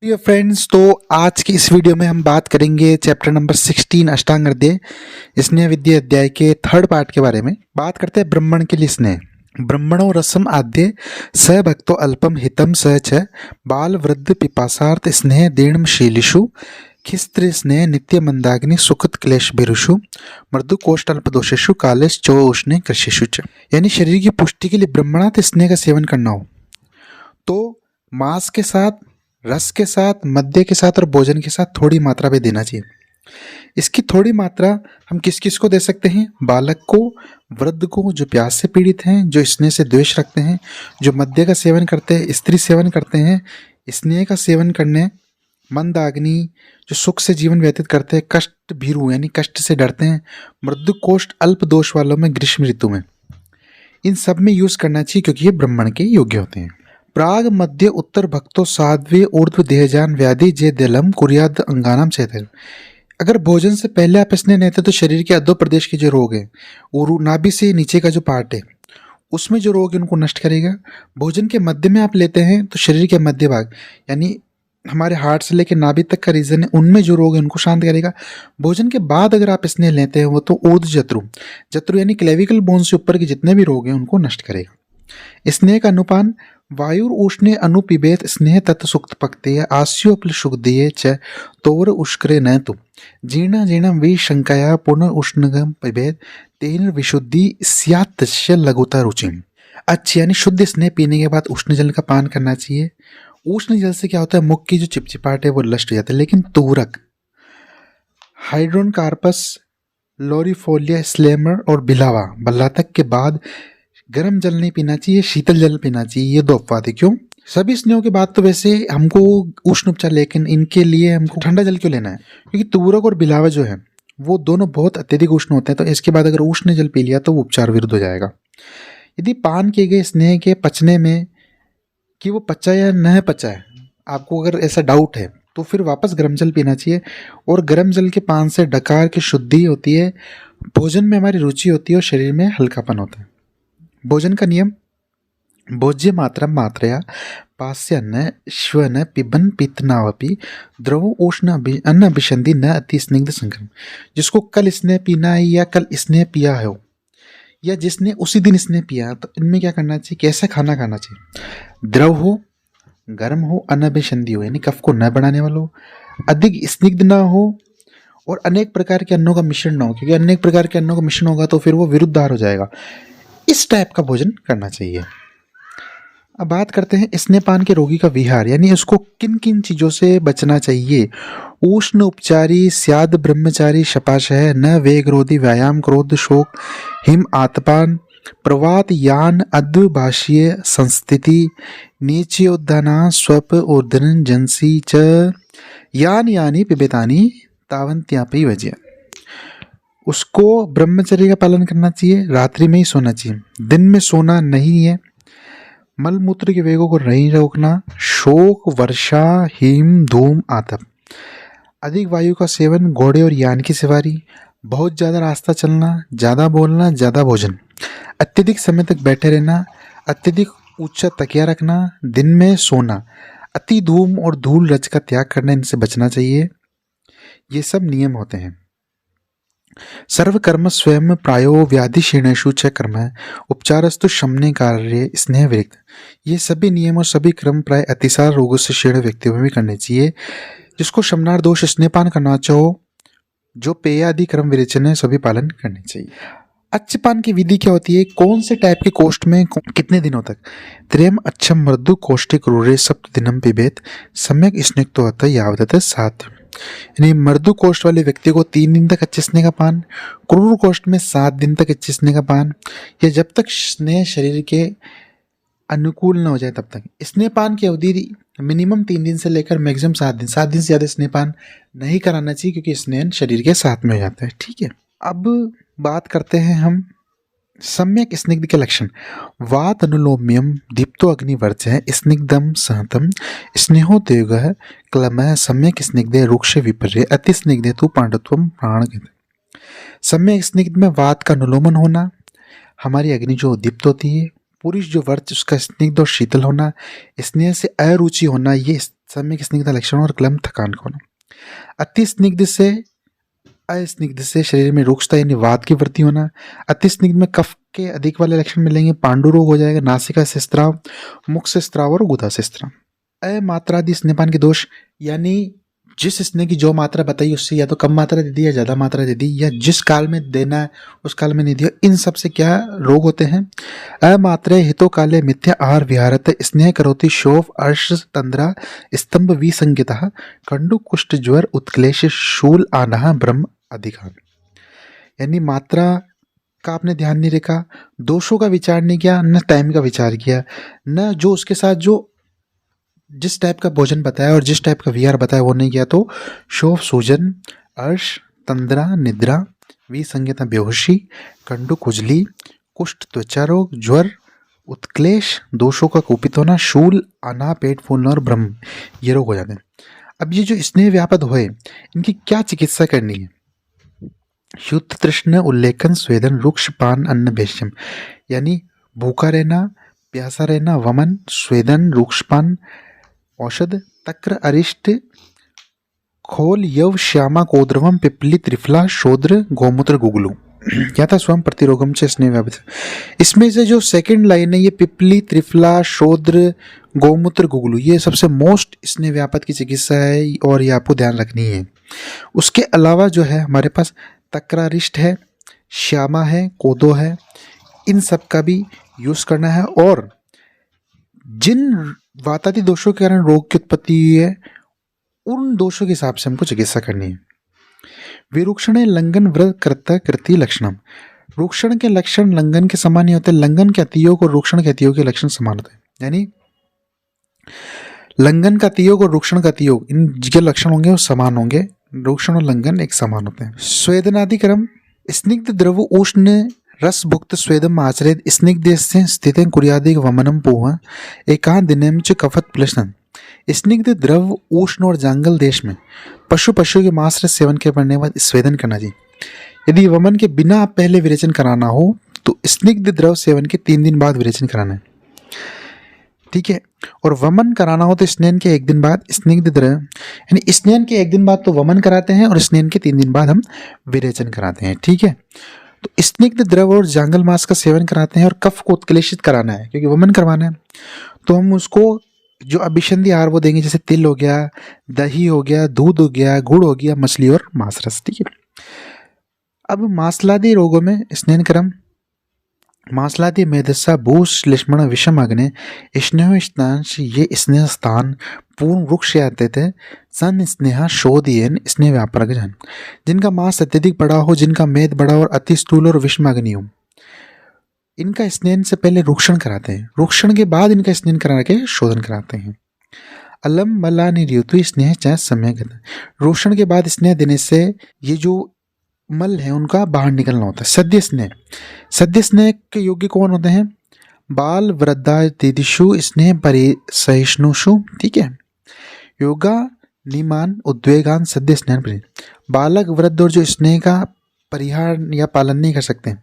Dear friends, तो आज की इस वीडियो में हम बात करेंगे चैप्टर नंबर 16 अष्टांग हृदय स्नेह विद्या अध्याय के थर्ड पार्ट के बारे में। बात करते हैं ब्राह्मण के लिए स्नेह। ब्रह्मणो रसम आद्य स भक्तो अल्पम हितम स च बाल वृद्ध पिपासार्थ स्नेह दीर्णम शीलिषु खिस्त्र स्नेह नित्य मंदाग्नि सुखद क्लेश बिरुषु मृदु कोष्ठ अल्प दोषेषु कालेश चो उष्णे कृषिषु च। यानी शरीर की पुष्टि के लिए ब्रह्मणात स्नेह का सेवन करना हो तो मांस के साथ, रस के साथ, मद्य के साथ और भोजन के साथ थोड़ी मात्रा में देना चाहिए। इसकी थोड़ी मात्रा हम किस किस को दे सकते हैं? बालक को, वृद्ध को, जो प्यास से पीड़ित हैं, जो स्नेह से द्वेष रखते हैं, जो मद्य का सेवन करते हैं, स्त्री सेवन करते हैं, स्नेह का सेवन करने, मंदाग्नि जो सुख से जीवन व्यतीत करते हैं, कष्ट भीरु यानी कष्ट से डरते हैं, मृदु कोष्ठ अल्प दोष वालों में ग्रीष्म ऋतु में, इन सब में यूज करना चाहिए क्योंकि ये ब्राह्मण के योग्य होते हैं। प्राग मध्य उत्तर भक्तो साध्वे ऊर्ध्व देहजान व्याधि जे दलम कुरियाद अंगानाम से। अगर भोजन से पहले आप स्नेह लेते तो शरीर के अधो प्रदेश के जो रोग है और नाभि से नीचे का जो पार्ट है उसमें जो रोग है उनको नष्ट करेगा। भोजन के मध्य में आप लेते हैं तो शरीर के मध्य भाग यानी हमारे हार्ट से लेकर नाभि तक का रीजन है, उनमें जो रोग है उनको शांत करेगा। भोजन के बाद अगर आप स्नेह लेते हैं वो तो ऊर्ध्व जत्रु जत्रु यानी क्लेविकल बोन से ऊपर के जितने भी रोग हैं उनको नष्ट करेगा। स्नेह का अनुपान वायुर उष्णे अनुपिबेत स्नेह तत् सुक्त पक्ते आस्योपल शुद्धिये च तोवर उष्करे न तु जीर्ण जीर्ण विशंकया पुनः उष्णगम पिबेत तेन विशुद्धि स्यात् तस्य लघुता रुचिम। अच्छी यानी शुद्ध स्नेह पीने के बाद उष्ण जल का पान करना चाहिए। उष्ण जल से क्या होता है, मुख की जो चिपचिपाहट है वो नष्ट हो जाता है। लेकिन तूरक, हाइड्रोन कार्पस, लोरिफोलिया स्लेमर और बिलावा बल्लातक के बाद गर्म जल नहीं पीना चाहिए, शीतल जल पीना चाहिए। ये दो अपवाद है। क्यों? सभी स्नेहों के बाद तो वैसे हमको उष्ण उपचार, लेकिन इनके लिए हमको ठंडा जल क्यों लेना है? क्योंकि तूरक और बिलावा जो है वो दोनों बहुत अत्यधिक उष्ण होते हैं, तो इसके बाद अगर उष्ण जल पी लिया तो वो उपचार विरुद्ध हो जाएगा। यदि पान किए गए स्नेह के पचने में कि वो पचा या न पचा है, आपको अगर ऐसा डाउट है तो फिर वापस गर्म जल पीना चाहिए। और गर्म जल के पान से डकार की शुद्धि होती है, भोजन में हमारी रुचि होती है और शरीर में हल्कापन होता है। भोजन का नियम: भोज्य मात्रा मात्रया पास्यन्न श्वन पिबन पितनावपि द्रव उष्ण अन्न अभिसंधि न अति स्निग्ध संक्रम। जिसको कल स्नेह पीना है या कल स्नेह पिया हो या जिसने उसी दिन स्नेह पिया, तो इनमें क्या करना चाहिए, कैसा खाना खाना चाहिए? द्रव हो, गर्म हो, अनभिसंधि हो यानी कफ को न बढ़ाने वाला हो, अधिक स्निग्ध ना हो और अनेक प्रकार के अन्नों का मिश्रण ना हो, क्योंकि अनेक प्रकार के अन्नों का मिश्रण होगा तो फिर वो विरुद्धार हो जाएगा। इस टाइप का भोजन करना चाहिए। अब बात करते हैं स्नेहपान के रोगी का विहार, यानी उसको किन किन चीजों से बचना चाहिए। उष्ण उपचारी स्याद ब्रह्मचारी शपाशय न वेगरोधी व्यायाम क्रोध शोक हिम आतपान प्रवात यान अद्भाषीय संस्थिति नीच्योद्धाना स्वप ऊर्धन जनसी च यान यानी पिबेतानी तावंत्यापी वजह। उसको ब्रह्मचर्य का पालन करना चाहिए, रात्रि में ही सोना चाहिए, दिन में सोना नहीं है। मलमूत्र के वेगों को नहीं रोकना, शोक वर्षा हिम धूम आतप, अधिक वायु का सेवन, घोड़े और यान की सवारी, बहुत ज़्यादा रास्ता चलना, ज़्यादा बोलना, ज़्यादा भोजन, अत्यधिक समय तक बैठे रहना, अत्यधिक ऊंचा तकिया रखना, दिन में सोना, अति धूम और धूल रज का त्याग करना, इनसे बचना चाहिए। ये सब नियम होते हैं। सर्व कर्म स्वयं प्रायो व्याधि क्षीणेषु च कर्म उपचारस्तु शमने कार्य स्नेह विरक्त। ये सभी नियम और सभी क्रम प्राय अतिसार रोगों से क्षीण व्यक्तियों में भी करने चाहिए। जिसको शमनार दोष स्नेहपान करना चाहो, जो पेय आदि क्रम विरेचन है सभी पालन करने चाहिए। अच्छपान की विधि क्या होती है? कौन से टाइप के कोष्ठ में कितने दिनों तक? त्रेम अच्छम मृदु कोष्ठिक रूरे सप्त दिनम पिबेत सम्यक स्निग्धो अतः यावदत सात। यानी मृदु कोष्ठ वाले व्यक्ति को 3 दिन तक अच्छे स्नेह का पान, क्रूर कोष्ठ में 7 दिन तक अच्छे स्नेह का पान, या जब तक स्नेह शरीर के अनुकूल न हो जाए तब तक। स्नेह पान की अवधि मिनिमम 3 दिन से लेकर मैक्सिमम 7 दिन, 7 दिन से ज़्यादा स्नेह पान नहीं कराना चाहिए क्योंकि स्नेह शरीर के साथ में हो जाता है। ठीक है, अब बात करते हैं हम सम्यक स्निग्ध के लक्षण। वात अनुलोम्यम दीप्तो अग्निवर्चः स्निग्धम सहतम स्नेहोद्वेगः क्लमः सम्यक स्निग्धे रुक्ष विपर्य अति स्निग्धे तु पांडुत्वम प्राण। सम्यक स्निग्ध में वात का अनुलोमन होना, हमारी अग्नि जो दीप्त होती है, पुरुष जो वर्च उसका स्निग्ध और शीतल होना, स्नेह से अरुचि होना, ये सम्यक स्निग्ध लक्षण और क्लम थकान को होना। अति स्निग्ध से अस्निग्ध से शरीर में रुक्षता यानी वात की वृद्धि होना। अति स्निग्ध में कफ के अधिक वाले लक्षण मिलेंगे, पांडु रोग हो जाएगा, नासिका से स्त्राव, मुख से स्त्राव और गुदा से स्त्राव। अमात्रादि स्नेहपान के दोष यानी जिस स्नेह की जो मात्रा बताई उससे या तो कम मात्रा दे दी या ज्यादा मात्रा दे दी, या जिस काल में देना है उस काल में नहीं दिया, इन सब से क्या रोग होते हैं। अमात्रे हितो काले मिथ्या आहार विहारत स्नेह करोति शोभ अर्श तंद्रा स्तंभ विसंगितः कंडु कुष्ठ ज्वर उत्क्लेश शूल आनः ब्रह्म अधिकार। यानी मात्रा का आपने ध्यान नहीं रखा, दोषों का विचार नहीं किया, न टाइम का विचार किया, न जो उसके साथ जो जिस टाइप का भोजन बताया और जिस टाइप का विहार बताया वो नहीं किया, तो शोभ सूजन, अर्श तंद्रा निद्रा, विसंज्ञता बेहोशी, कंडु खुजली, कुष्ठ त्वचा रोग, ज्वर, उत्क्लेश, दोषों का कुपित होना, शूल आना, पेट फूलना और ब्रह्म, ये रोग हो जाते हैं। अब ये जो स्नेह व्यापद हुए इनकी क्या चिकित्सा करनी है। शुद्ध तृष्ण उल्लेखन स्वेदन रुक्ष पान अन्न भेष्यम, यानी भूखा रहना, प्यासा रहना, वमन, स्वेदन, रुक्षपान, औषध, तक्र अरिष्ट, खोल, यव, श्यामा, कोद्रवम, पिपली, त्रिफला, शोद्र, गोमूत्र, गुगलू, क्या था स्वयं प्रतिरोगम से स्नेह व्यापद। इसमें से जो सेकंड लाइन है ये पिपली, त्रिफला, शोद्र, गोमूत्र, गुगलू, ये सबसे मोस्ट स्नेह व्यापद की चिकित्सा है और ये आपको ध्यान रखनी है। उसके अलावा जो है हमारे पास तक्रारिष्ट है, श्यामा है, कोदो है, इन सब का भी यूज करना है। और जिन वातादि दोषों के कारण रोग की उत्पत्ति हुई है उन दोषों के हिसाब से हमको चिकित्सा करनी है। विरुक्षण लंघन व्रत कर्ता कृति लक्षणम, रुक्षण के लक्षण लंघन के समान नहीं होते, लंघन के अतियोग और रुक्षण के अतियोग के लक्षण समान होते हैं। यानी लंघन का अतियोग और रुक्षण का अतियोग इन के लक्षण होंगे वो समान होंगे, रुक्षण और लंघन एक समान होते हैं। स्वेदनादि क्रम स्निग्ध द्रव उष्ण रस भुक्त स्वेदम आचरित स्निग्ध स्थित कुर्यादिक वमनम पोह एकादिनम च कफत प्लसन। स्निग्ध द्रव उष्ण और जांगल देश में पशु के मांस रस सेवन के पड़ने के बाद स्वेदन करना चाहिए। यदि वमन के बिना आप पहले विरेचन कराना हो तो स्निग्ध द्रव सेवन के 3 दिन बाद विरेचन कराना है, ठीक है। और वमन कराना हो तो स्नेन के 1 दिन बाद स्निग्ध द्रव, यानी स्नेन के 1 दिन बाद तो वमन कराते हैं और स्नेन के 3 दिन बाद हम विरेचन कराते हैं, ठीक है। तो स्निग्ध द्रव और जांगल मांस का सेवन कराते हैं और कफ को उत्क्लेशित कराना है क्योंकि वमन करवाना है, तो हम उसको जो अभिसंधि आहार वो देंगे, जैसे तिल हो गया, दही हो गया, दूध हो गया, गुड़ हो गया, मछली और मांस रस, ठीक है। अब मांसलादि रोगों में स्नेन क्रम मांसलादि मेधस्सा भूष लिष्मण विषम अग्नि स्नेह स्नांश, ये स्नेह स्थान पूर्ण वृक्ष आते थे सन स्नेहा शोधियन स्नेह व्यापक जन, जिनका मांस अत्यधिक बड़ा हो, जिनका मेद बड़ा और अति स्थूल और विषम अग्नि हो, इनका स्नेन से पहले रुक्षण कराते हैं, रुक्षण के बाद इनका स्नेन करा के शोधन कराते हैं। अलम मला निर्युतु स्नेह चाहे समय, रुक्षण के बाद स्नेह देने से ये जो मल है उनका बाहर निकलना होता है। सद्य स्नेह, सद्य स्नेह के योग्य कौन होते हैं। बाल वृद्धा दिदिशु स्नेह परिसहिष्णुषु, ठीक है। योगा निमान उद्वेगान सद्य स्नेह पर, बालक वृद्ध और जो स्नेह का परिहार या पालन नहीं कर सकते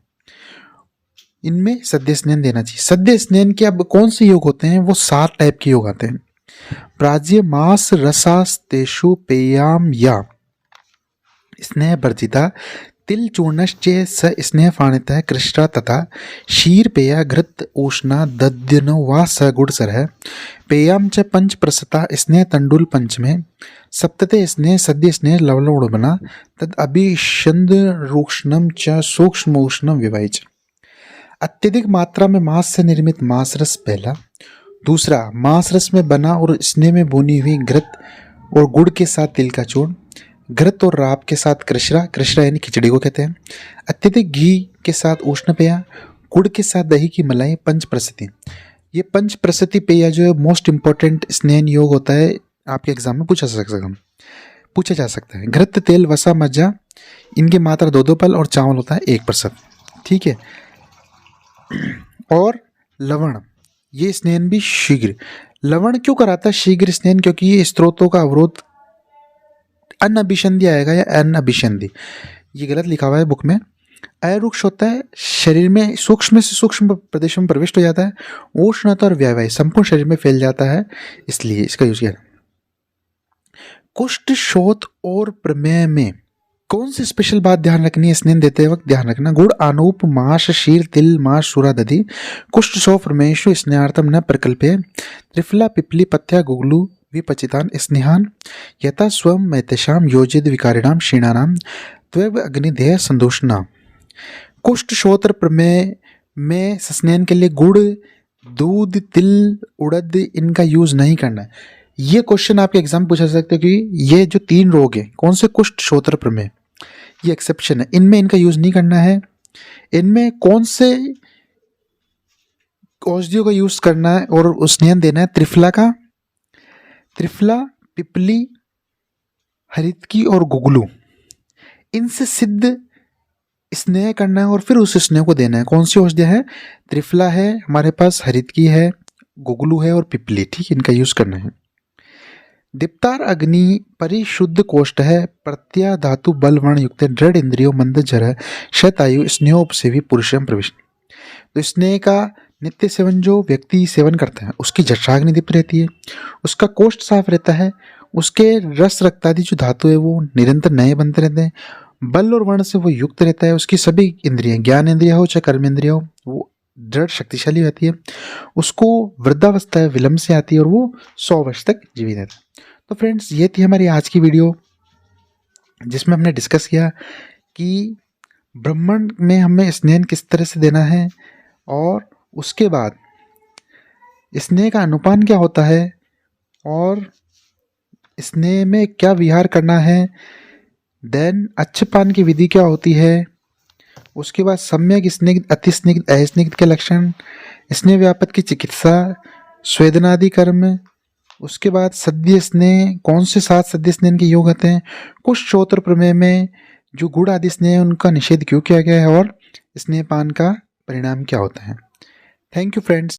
इनमें सद्य स्नेह देना चाहिए। सद्य स्नेह के अब कौन से योग होते हैं, वो 7 टाइप के योग आते हैं। प्राज्य मास रसास्तेषु पेयाम या स्नेह वर्जिता तिल चूर्णश्चे स स्नेह फाणितः कृष्णा तथा क्षीर पेया घृत उष्णा दध्यनो वा स गुड़सरः पेयाम च पंच प्रसता स्नेह तंडुल पंचमे सप्तते स्नेह सद्य स्नेह लवलवड़बना तद अभिषंद रूक्ष्णम च सूक्ष्म उष्णम विवाहिच। अत्यधिक मात्रा में मांस से निर्मित मांस रस पहला। दूसरा, मांस रस में बना और स्नेह में भुनी हुई घृत और गुड़ के साथ तिल का चूर्ण, घृत और राब के साथ कृष्णा यानी खिचड़ी को कहते हैं। अत्यधिक घी के साथ उष्ण पेय, गुड़ के साथ दही की मलाई, पंच प्रसति। ये पंच प्रसति पेय जो है मोस्ट इंपॉर्टेंट स्नेहन योग होता है, आपके एग्जाम में पूछा जा सकता है। घृत, तेल, वसा, मज्जा, इनकी मात्रा 2-2 पल और चावल होता है 1%, ठीक है। और लवण, ये स्नेहन भी शीघ्र। लवण क्यों कराता है शीघ्र स्नेहन, क्योंकि ये स्त्रोतों का अवरोध, अनअभिसंधि आएगा या अनअभिसंधि, ये गलत लिखा हुआ है बुक में। अरुक्ष होता है शरीर में सूक्ष्म से सूक्ष्म प्रदेशों में प्रविष्ट हो जाता है, उष्णता और व्यावाय संपूर्ण शरीर में फैल जाता है, इसलिए इसका यूज किया। कुष्ठ शोथ और प्रमेय में कौन सी स्पेशल बात ध्यान रखनी है स्नेह देते वक्त? ध्यान रखना गुड़ आनूप माश शीर तिल माश सूरा दधि कुष्ठ शो प्रमेशु स्नेहार्थम न प्रकल्पे त्रिफला पिपली पथ्या गुगलू विपचितान स्नेहान यथा स्वम मैतेषाम योजित विकारिणाम क्षीणानाम त्वैव अग्निदेह संदूषणा। कुष्ठ शोत्र प्रमेय में स्नेहन के लिए गुड़ दूध तिल उड़द इनका यूज नहीं करना है। ये क्वेश्चन आपके एग्जाम पूछा सकते हैं कि ये जो 3 रोग हैं कौन से कुष्ठ शोत्र प्रमेय, ये एक्सेप्शन है, इनमें इनका यूज नहीं करना है। इनमें कौन से औषधियों का यूज करना है और स्नेहन देना है? त्रिफला का, त्रिफला पिपली हरितकी और गुगलू, इनसे सिद्ध स्नेह करना है और फिर उस स्नेह को देना है। कौन सी औषधि है? त्रिफला है हमारे पास, हरितकी है, गुगलू है और पिपली, ठीक, इनका यूज करना है। दीप्तार अग्नि परिशुद्ध कोष्ठ है प्रत्या धातु बल वर्ण युक्त दृढ़ इंद्रियो मंद जर शतायु स्नेहोपसेवी पुरुषम प्रविष्ट। तो स्नेह का नित्य सेवन जो व्यक्ति सेवन करता है उसकी जठराग्नि दीप्त रहती है, उसका कोष्ठ साफ रहता है, उसके रस रक्तादि जो धातु है वो निरंतर नए बनते रहते हैं, बल और वर्ण से वो युक्त रहता है, उसकी सभी इंद्रियां, ज्ञान इंद्रिया हो चाहे कर्म इंद्रिया हो, वो दृढ़ शक्तिशाली रहती है, उसको वृद्धावस्था विलंब से आती है और वो 100 वर्ष तक जीवित रहता है। तो फ्रेंड्स ये थी हमारी आज की वीडियो जिसमें हमने डिस्कस किया कि ब्राह्मण में हमें स्नेह किस तरह से देना है और उसके बाद स्नेह का अनुपान क्या होता है और स्नेह में क्या विहार करना है, देन अच्छपान की विधि क्या होती है, उसके बाद सम्यक स्निग्ध अति स्निग्ध अस्निग्ध के लक्षण, स्नेह व्यापक की चिकित्सा, स्वेदनादि कर्म, उसके बाद सद्य स्नेह, कौन से 7 सद्य स्नेह के योग होते हैं, कुछ श्रोत्र प्रमेय में जो गुड़ आदि स्नेह उनका निषेध क्यों किया गया है और स्नेहपान का परिणाम क्या होता है। Thank you friends.